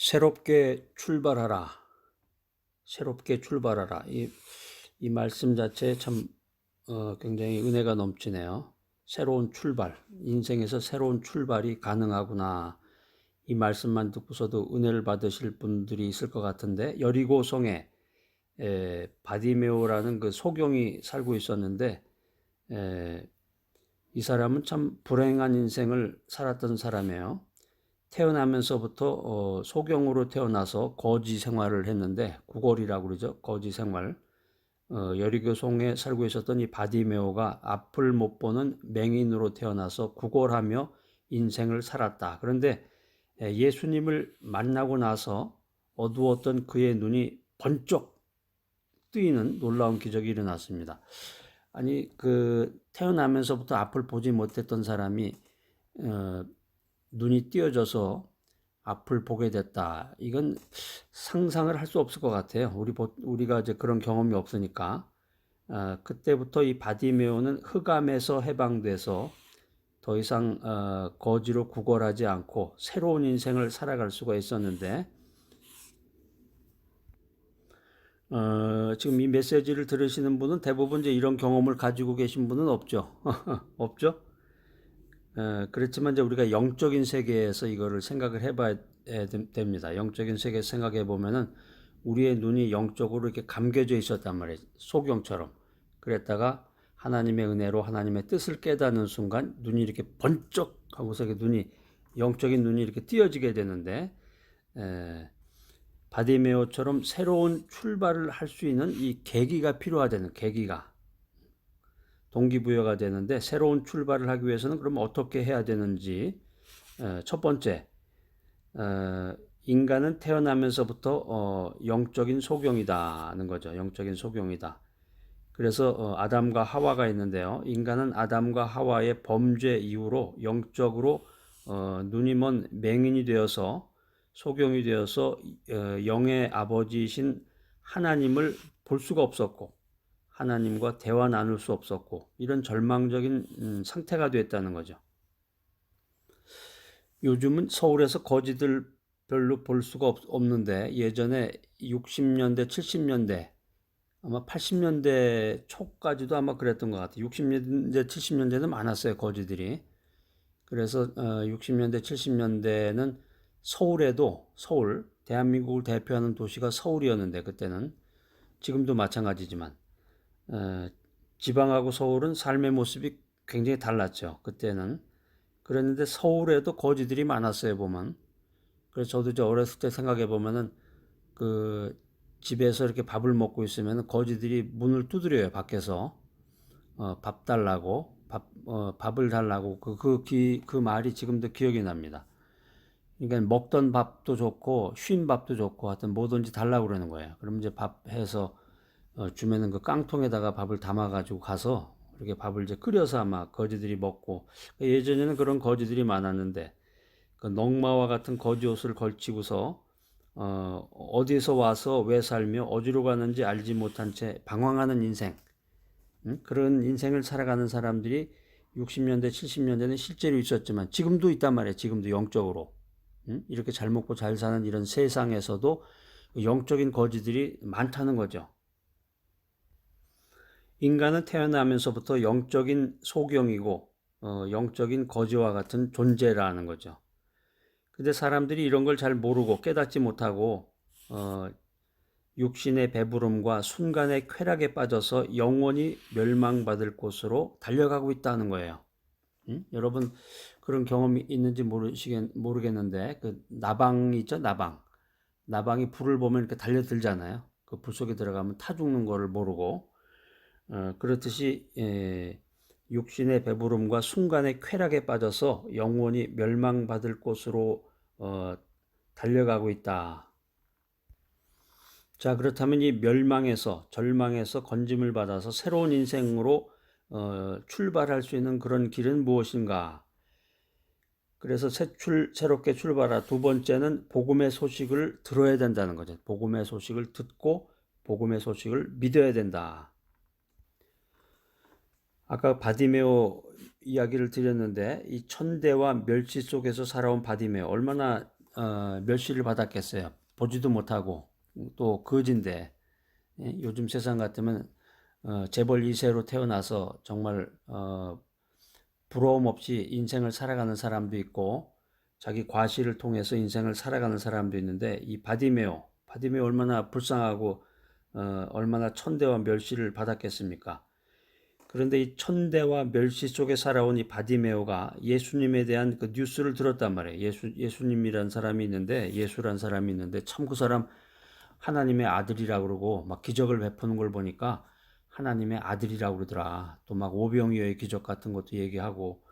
새롭게 출발하라. 새롭게 출발하라. 이 말씀 자체에 참 굉장히 은혜가 넘치네요. 새로운 출발, 인생에서 새로운 출발이 가능하구나. 이 말씀만 듣고서도 은혜를 받으실 분들이 있을 것 같은데, 여리고성에 바디메오라는 그 소경이 살고 있었는데, 이 사람은 참 불행한 인생을 살았던 사람이에요. 태어나면서부터 소경으로 태어나서 거지 생활을 했는데, 구걸이라고 그러죠. 거지 생활. 여리고성에 살고 있었던 이 바디메오가 앞을 못 보는 맹인으로 태어나서 구걸하며 인생을 살았다. 그런데 예수님을 만나고 나서 어두웠던 그의 눈이 번쩍 뜨이는 놀라운 기적이 일어났습니다. 아니, 태어나면서부터 앞을 보지 못했던 사람이 눈이 띄어져서 앞을 보게 됐다. 이건 상상을 할 수 없을 것 같아요. 우리가 이제 그런 경험이 없으니까. 그때부터 이 바디메오는 흑암에서 해방돼서 더 이상 거지로 구걸하지 않고 새로운 인생을 살아갈 수가 있었는데, 지금 이 메시지를 들으시는 분은 대부분 이제 이런 경험을 가지고 계신 분은 없죠. 없죠? 그렇지만 이제 우리가 영적인 세계에서 이거를 생각을 해봐야 됩니다. 영적인 세계 생각해 보면은 우리의 눈이 영적으로 이렇게 감겨져 있었단 말이에요. 소경처럼. 그랬다가 하나님의 은혜로 하나님의 뜻을 깨닫는 순간 눈이 이렇게 번쩍 하고서 영적인 눈이 이렇게 띄어지게 되는데, 바디메오처럼 새로운 출발을 할 수 있는 이 계기가 필요하다는, 계기가 동기부여가 되는데, 새로운 출발을 하기 위해서는 그럼 어떻게 해야 되는지. 첫 번째, 인간은 태어나면서부터 영적인 소경이다는 거죠. 영적인 소경이다. 그래서 아담과 하와가 있는데요. 인간은 아담과 하와의 범죄 이후로 영적으로 눈이 먼 맹인이 되어서, 소경이 되어서 영의 아버지이신 하나님을 볼 수가 없었고, 하나님과 대화 나눌 수 없었고, 이런 절망적인 상태가 됐다는 거죠. 요즘은 서울에서 거지들 별로 볼 수가 없는데, 예전에 60년대, 70년대, 아마 80년대 초까지도 아마 그랬던 것 같아요. 60년대, 70년대는 많았어요, 거지들이. 그래서 60년대, 70년대는 서울, 대한민국을 대표하는 도시가 서울이었는데, 그때는, 지금도 마찬가지지만, 지방하고 서울은 삶의 모습이 굉장히 달랐죠. 그때는. 그랬는데 서울에도 거지들이 많았어요, 보면. 그래서 저도 이제 어렸을 때 생각해 보면은, 그 집에서 이렇게 밥을 먹고 있으면 거지들이 문을 두드려요, 밖에서. 밥 달라고, 밥을 달라고. 그 말이 지금도 기억이 납니다. 그러니까 먹던 밥도 좋고 쉰 밥도 좋고 하여튼 뭐든지 달라고 그러는 거예요. 그럼 이제 밥 해서 주면은 그 깡통에다가 밥을 담아가지고 가서 이렇게 밥을 이제 끓여서 아마 거지들이 먹고. 예전에는 그런 거지들이 많았는데, 그 넝마와 같은 거지 옷을 걸치고서 어디서 와서 왜 살며 어디로 가는지 알지 못한 채 방황하는 인생, 그런 인생을 살아가는 사람들이 60년대, 70년대는 실제로 있었지만 지금도 있단 말이에요. 지금도 영적으로. 이렇게 잘 먹고 잘 사는 이런 세상에서도 영적인 거지들이 많다는 거죠. 인간은 태어나면서부터 영적인 소경이고 영적인 거지와 같은 존재라는 거죠. 근데 사람들이 이런 걸 잘 모르고 깨닫지 못하고 육신의 배부름과 순간의 쾌락에 빠져서 영원히 멸망받을 곳으로 달려가고 있다는 거예요. 여러분 그런 경험이 있는지 모르겠는데, 그 나방이 있죠, 나방. 나방이 불을 보면 이렇게 달려들잖아요. 그 불 속에 들어가면 타 죽는 거를 모르고, 그렇듯이 육신의 배부름과 순간의 쾌락에 빠져서 영원히 멸망받을 곳으로 달려가고 있다. 자, 그렇다면 이 멸망에서, 절망에서 건짐을 받아서 새로운 인생으로 출발할 수 있는 그런 길은 무엇인가? 그래서 새롭게 출발하. 두 번째는 복음의 소식을 들어야 된다는 거죠. 복음의 소식을 듣고 복음의 소식을 믿어야 된다. 아까 바디메오 이야기를 드렸는데, 이 천대와 멸시 속에서 살아온 바디메오, 얼마나 멸시를 받았겠어요. 보지도 못하고 또 거지인데, 예? 요즘 세상 같으면 재벌 2세로 태어나서 정말 부러움 없이 인생을 살아가는 사람도 있고 자기 과시를 통해서 인생을 살아가는 사람도 있는데, 이 바디메오 얼마나 불쌍하고 얼마나 천대와 멸시를 받았겠습니까? 그런데 이 천대와 멸시 속에 살아온 이 바디메오가 예수님에 대한 그 뉴스를 들었단 말이에요. 예수님이란 사람이 있는데, 예수란 사람이 있는데 참 그 사람 하나님의 아들이라고 그러고 막 기적을 베푸는 걸 보니까 하나님의 아들이라고 그러더라. 또 막 오병이어의 기적 같은 것도 얘기하고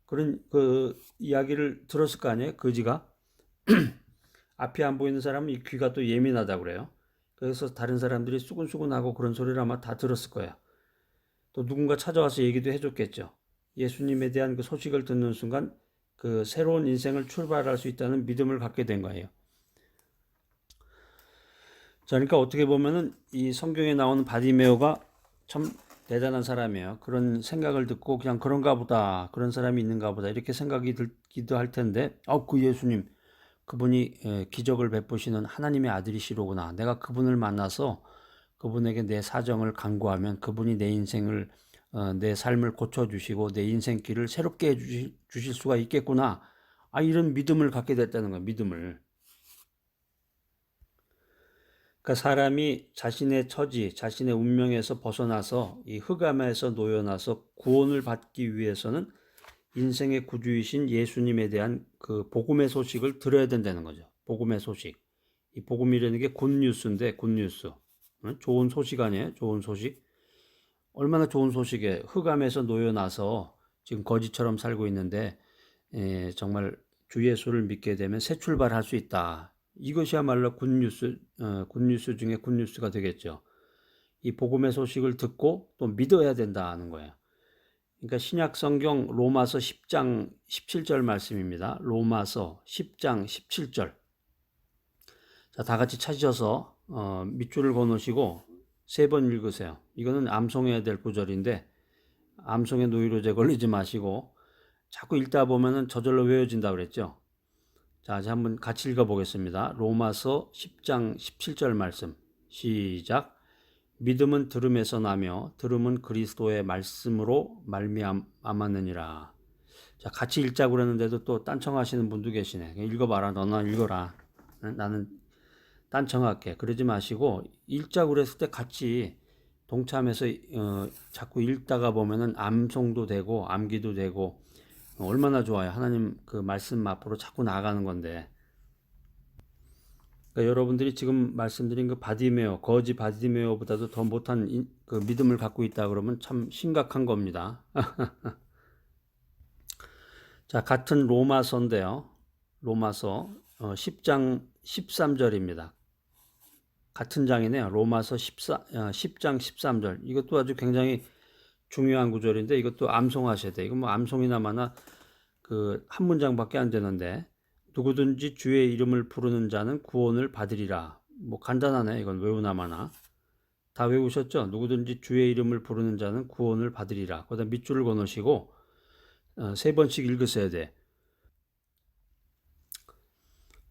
그런 그 이야기를 들었을 거 아니에요? 거지가. 앞이 안 보이는 사람은 이 귀가 또 예민하다고 그래요. 그래서 다른 사람들이 수근수근하고 그런 소리를 아마 다 들었을 거예요. 또 누군가 찾아와서 얘기도 해줬겠죠. 예수님에 대한 그 소식을 듣는 순간 그 새로운 인생을 출발할 수 있다는 믿음을 갖게 된 거예요. 자, 그러니까 어떻게 보면은 이 성경에 나오는 바디메오가 참 대단한 사람이에요. 그런 생각을 듣고 그냥 그런가 보다, 그런 사람이 있는가 보다 이렇게 생각이 들기도 할 텐데, 그 예수님, 그분이 기적을 베푸시는 하나님의 아들이시로구나. 내가 그분을 만나서 그분에게 내 사정을 간구하면 그분이 내 인생을 내 삶을 고쳐주시고 내 인생길을 새롭게 해주실 수가 있겠구나. 이런 믿음을 갖게 됐다는 거예요. 믿음을. 그러니까 사람이 자신의 처지, 자신의 운명에서 벗어나서 이 흑암에서 놓여나서 구원을 받기 위해서는 인생의 구주이신 예수님에 대한 그 복음의 소식을 들어야 된다는 거죠. 복음의 소식. 이 복음이라는 게 굿뉴스인데, 굿뉴스. 좋은 소식 아니에요? 좋은 소식. 얼마나 좋은 소식에 흑암에서 놓여나서 지금 거지처럼 살고 있는데 정말 주 예수를 믿게 되면 새 출발할 수 있다. 이것이야말로 굿뉴스 중에 굿뉴스가 되겠죠. 이 복음의 소식을 듣고 또 믿어야 된다는 거예요. 그러니까 신약 성경 로마서 10장 17절 말씀입니다. 로마서 10장 17절. 자, 다 같이 찾으셔서 밑줄을 그어놓으시고 3번 읽으세요. 이거는 암송해야 될 구절인데 암송의 노이로제 걸리지 마시고 자꾸 읽다 보면은 저절로 외워진다 그랬죠. 자, 이제 한번 같이 읽어보겠습니다. 로마서 10장 17절 말씀. 시작. 믿음은 들음에서 나며 들음은 그리스도의 말씀으로 말미암았느니라. 자, 같이 읽자고 그랬는데도 또 딴청하시는 분도 계시네. 읽어봐라. 너나 읽어라. 나는 딴청할게. 그러지 마시고 읽자고 그랬을 때 같이 동참해서 자꾸 읽다가 보면은 암송도 되고 암기도 되고 얼마나 좋아요. 하나님 그 말씀 앞으로 자꾸 나아가는 건데. 그러니까 여러분들이 지금 말씀드린 그 바디메오, 거지 바디메오보다도 더 못한 그 믿음을 갖고 있다 그러면 참 심각한 겁니다. 자, 같은 로마서인데요. 로마서 10장 13절입니다. 같은 장이네요. 로마서 10장 13절. 이것도 아주 굉장히 중요한 구절인데 이것도 암송하셔야 돼요. 이거 뭐 암송이나마나 그 한 문장밖에 안 되는데, 누구든지 주의 이름을 부르는 자는 구원을 받으리라. 뭐 간단하네. 이건 외우나마나. 다 외우셨죠? 누구든지 주의 이름을 부르는 자는 구원을 받으리라. 거기다 밑줄을 그어놓으시고 3번씩 읽으셔야 돼.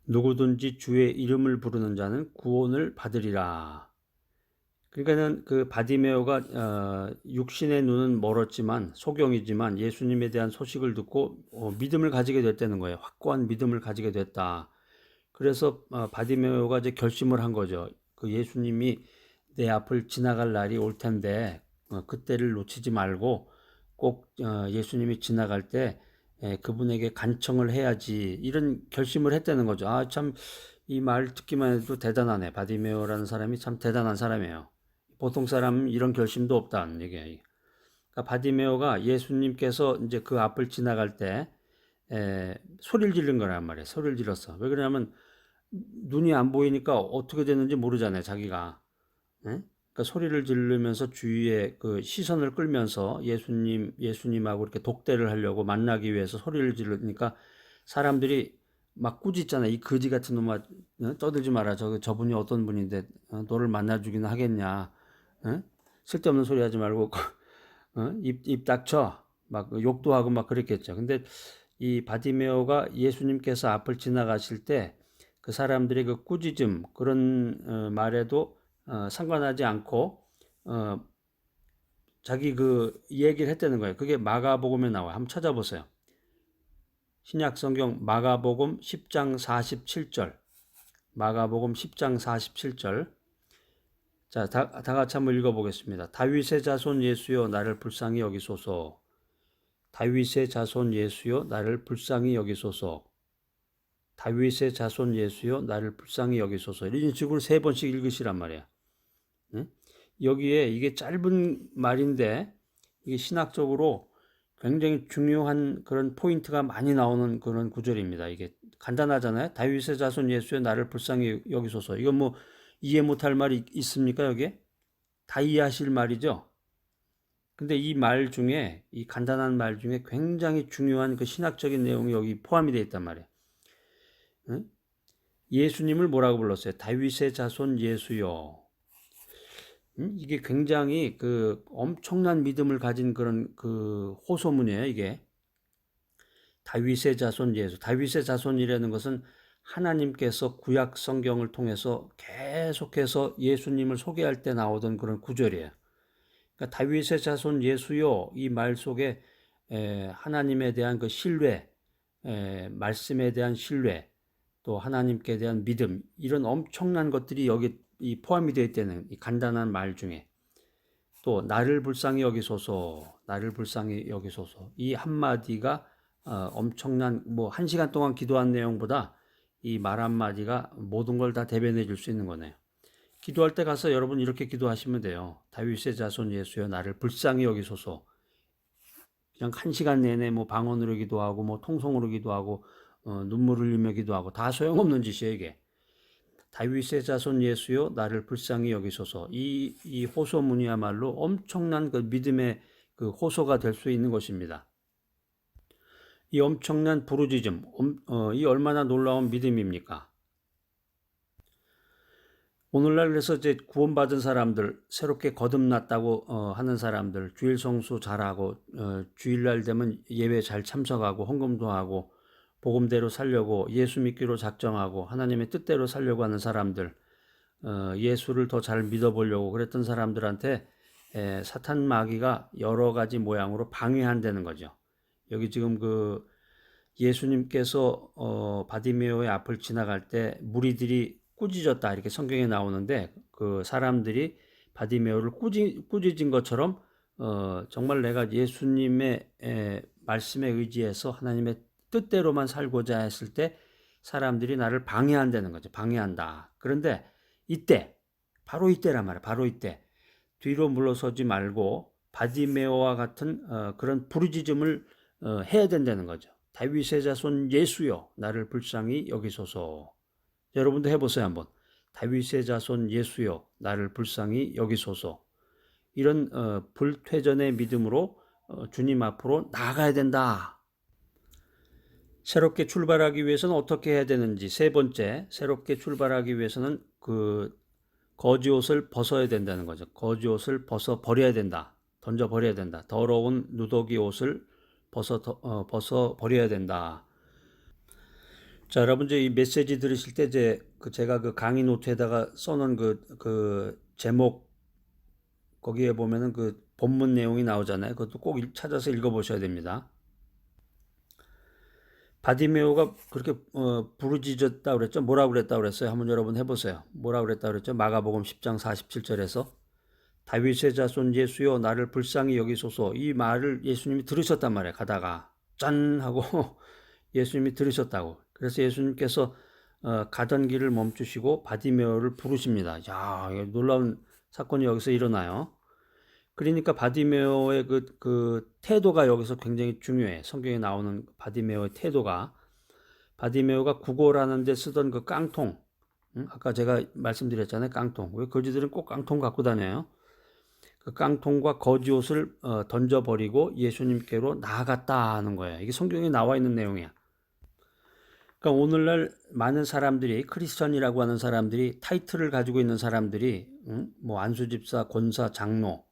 누구든지 주의 이름을 부르는 자는 구원을 받으리라. 그러니까는 그 바디메오가 육신의 눈은 멀었지만 소경이지만 예수님에 대한 소식을 듣고 믿음을 가지게 됐다는 거예요. 확고한 믿음을 가지게 됐다. 그래서 바디메오가 이제 결심을 한 거죠. 그 예수님이 내 앞을 지나갈 날이 올 텐데 그때를 놓치지 말고 꼭 예수님이 지나갈 때 그분에게 간청을 해야지, 이런 결심을 했다는 거죠. 참 이 말 듣기만 해도 대단하네. 바디메오라는 사람이 참 대단한 사람이에요. 보통 사람은 이런 결심도 없다는 얘기예요. 그러니까 바디메오가 예수님께서 이제 그 앞을 지나갈 때 소리를 지른 거란 말이에요. 소리를 질렀어. 왜 그러냐면 눈이 안 보이니까 어떻게 됐는지 모르잖아요, 자기가. 그러니까 소리를 지르면서 주위에 그 시선을 끌면서 예수님하고 이렇게 독대를 하려고 만나기 위해서 소리를 지르니까 사람들이 막 꾸짖잖아. 이 거지 같은 놈아, 떠들지 마라. 저분이 어떤 분인데 너를 만나주기는 하겠냐. 쓸데없는 소리 하지 말고 입 닥쳐. 막 욕도 하고 막 그랬겠죠. 근데 이 바디메오가 예수님께서 앞을 지나가실 때 그 사람들의 그 꾸짖음 그런 말에도 상관하지 않고 자기 그 얘기를 했다는 거예요. 그게 마가복음에 나와요. 한번 찾아보세요. 신약 성경 마가복음 10장 47절. 마가복음 10장 47절. 자, 다 같이 한번 읽어보겠습니다. 다윗의 자손 예수여 나를 불쌍히 여기소서. 다윗의 자손 예수여 나를 불쌍히 여기소서. 다윗의 자손 예수여 나를 불쌍히 여기소서. 이런 식으로 3번씩 읽으시란 말이야. 응? 여기에 이게 짧은 말인데 이게 신학적으로 굉장히 중요한 그런 포인트가 많이 나오는 그런 구절입니다. 이게 간단하잖아요. 다윗의 자손 예수여 나를 불쌍히 여기소서. 이건 뭐 이해 못할 말이 있습니까? 여기에? 다 이해하실 말이죠. 근데 이 말 중에 이 간단한 말 중에 굉장히 중요한 그 신학적인 내용이 여기 포함이 되어 있단 말이에요. 응? 예수님을 뭐라고 불렀어요? 다윗의 자손 예수여. 이게 굉장히 그 엄청난 믿음을 가진 그런 그 호소문이에요, 이게. 다윗의 자손 예수. 다윗의 자손이라는 것은 하나님께서 구약 성경을 통해서 계속해서 예수님을 소개할 때 나오던 그런 구절이에요. 그러니까 다윗의 자손 예수요, 이 말 속에 하나님에 대한 그 신뢰, 말씀에 대한 신뢰, 또 하나님께 대한 믿음, 이런 엄청난 것들이 여기 포함이 되어 있다는 이 간단한 말 중에 또 나를 불쌍히 여기소서, 나를 불쌍히 여기소서, 이 한마디가 엄청난 뭐 1시간 동안 기도한 내용보다 이 말 한마디가 모든 걸 다 대변해 줄 수 있는 거네요. 기도할 때 가서 여러분 이렇게 기도하시면 돼요. 다윗의 자손 예수여 나를 불쌍히 여기소서. 그냥 1시간 내내 뭐 방언으로 기도하고 뭐 통성으로 기도하고 눈물을 흘리며 기도하고 다 소용없는 짓이에요, 이게. 다윗의 자손 예수여 나를 불쌍히 여기소서. 이 호소문이야말로 엄청난 그 믿음의 그 호소가 될 수 있는 것입니다. 이 엄청난 부르짖음, 이 얼마나 놀라운 믿음입니까? 오늘날 그래서 이제 구원받은 사람들, 새롭게 거듭났다고 하는 사람들, 주일 성수 잘하고 주일날 되면 예배 잘 참석하고 헌금도 하고 복음대로 살려고 예수 믿기로 작정하고 하나님의 뜻대로 살려고 하는 사람들, 예수를 더 잘 믿어보려고 그랬던 사람들한테 사탄 마귀가 여러 가지 모양으로 방해한다는 거죠. 여기 지금 그 예수님께서 바디메오의 앞을 지나갈 때 무리들이 꾸짖었다 이렇게 성경에 나오는데 그 사람들이 바디메오를 꾸짖은 것처럼 정말 내가 예수님의 말씀에 의지해서 하나님의 뜻대로만 살고자 했을 때 사람들이 나를 방해한다는 거죠. 방해한다. 그런데 이때 바로 이때란 말이에요. 바로 이때 뒤로 물러서지 말고 바디메오와 같은 그런 부르짖음을 해야 된다는 거죠. 다윗의 자손 예수여 나를 불쌍히 여기소서. 여러분도 해보세요 한번. 다윗의 자손 예수여 나를 불쌍히 여기소서. 이런 불퇴전의 믿음으로 주님 앞으로 나아가야 된다. 새롭게 출발하기 위해서는 어떻게 해야 되는지. 3번째, 새롭게 출발하기 위해서는 그 거지옷을 벗어야 된다는 거죠. 거지옷을 벗어 버려야 된다. 던져 버려야 된다. 더러운 누더기 옷을 벗어 버려야 된다. 자, 여러분 이제 이 메시지 들으실 때 이제 제가 그 강의 노트에다가 써놓은 그 제목 거기에 보면은 그 본문 내용이 나오잖아요. 그것도 꼭 찾아서 읽어보셔야 됩니다. 바디메오가 그렇게 부르짖었다 그랬죠. 뭐라 그랬다 그랬어요? 한번 여러분 해보세요. 뭐라 그랬다 그랬죠? 마가복음 10장 47절에서 다윗의 자손 예수여 나를 불쌍히 여기소서. 이 말을 예수님이 들으셨단 말이에요. 가다가 짠 하고 예수님이 들으셨다고. 그래서 예수님께서 가던 길을 멈추시고 바디메오를 부르십니다. 야, 놀라운 사건이 여기서 일어나요. 그러니까 바디메오의 그 태도가 여기서 굉장히 중요해. 성경에 나오는 바디메오의 태도가. 바디메오가 구걸하는 데 쓰던 그 깡통. 아까 제가 말씀드렸잖아요. 깡통. 왜 거지들은 꼭 깡통 갖고 다녀요? 그 깡통과 거지옷을 던져버리고 예수님께로 나아갔다 하는 거예요. 이게 성경에 나와 있는 내용이야. 그러니까 오늘날 많은 사람들이 크리스천이라고 하는 사람들이 타이틀을 가지고 있는 사람들이 뭐 안수집사, 권사, 장로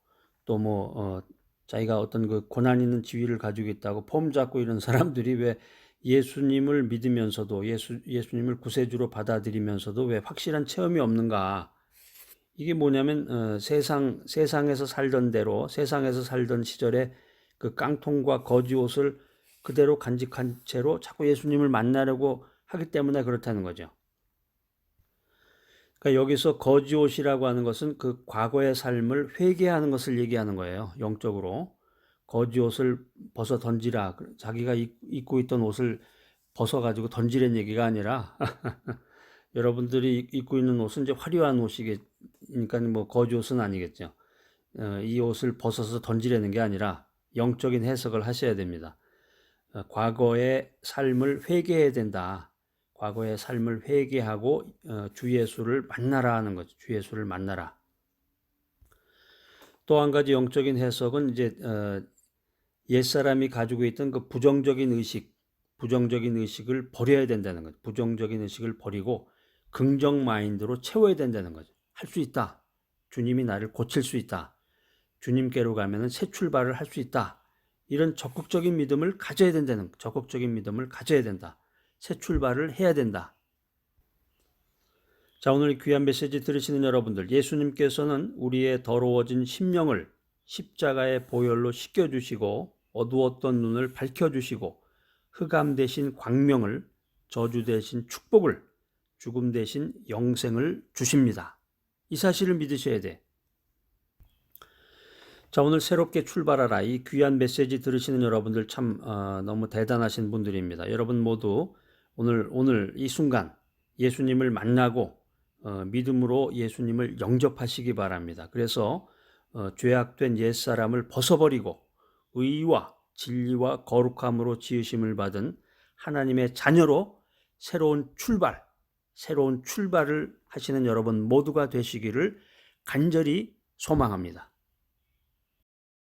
또 뭐 자기가 어떤 그 고난 있는 지위를 가지고 있다고 폼 잡고 이런 사람들이 왜 예수님을 믿으면서도 예수님을 구세주로 받아들이면서도 왜 확실한 체험이 없는가? 이게 뭐냐면 세상에서 살던 대로 세상에서 살던 시절에 그 깡통과 거지 옷을 그대로 간직한 채로 자꾸 예수님을 만나려고 하기 때문에 그렇다는 거죠. 그러니까 여기서 거지 옷이라고 하는 것은 그 과거의 삶을 회개하는 것을 얘기하는 거예요. 영적으로. 거지 옷을 벗어 던지라. 자기가 입고 있던 옷을 벗어가지고 던지라는 얘기가 아니라 여러분들이 입고 있는 옷은 이제 화려한 옷이니까 뭐 거지 옷은 아니겠죠. 이 옷을 벗어서 던지라는 게 아니라 영적인 해석을 하셔야 됩니다. 과거의 삶을 회개해야 된다. 과거의 삶을 회개하고 주 예수를 만나라 하는 거죠. 주 예수를 만나라. 또 한 가지 영적인 해석은 이제 옛사람이 가지고 있던 그 부정적인 의식을 버려야 된다는 거죠. 부정적인 의식을 버리고 긍정 마인드로 채워야 된다는 거죠. 할 수 있다. 주님이 나를 고칠 수 있다. 주님께로 가면은 새 출발을 할 수 있다. 이런 적극적인 믿음을 가져야 된다는, 적극적인 믿음을 가져야 된다. 새 출발을 해야 된다. 자, 오늘 귀한 메시지 들으시는 여러분들, 예수님께서는 우리의 더러워진 심령을 십자가의 보혈로 씻겨주시고 어두웠던 눈을 밝혀주시고 흑암 대신 광명을, 저주 대신 축복을, 죽음 대신 영생을 주십니다. 이 사실을 믿으셔야 돼. 자, 오늘 새롭게 출발하라. 이 귀한 메시지 들으시는 여러분들 참 너무 대단하신 분들입니다. 여러분 모두 오늘 이 순간 예수님을 만나고 믿음으로 예수님을 영접하시기 바랍니다. 그래서 죄악된 옛사람을 벗어버리고 의와 진리와 거룩함으로 지으심을 받은 하나님의 자녀로 새로운 출발을 하시는 여러분 모두가 되시기를 간절히 소망합니다.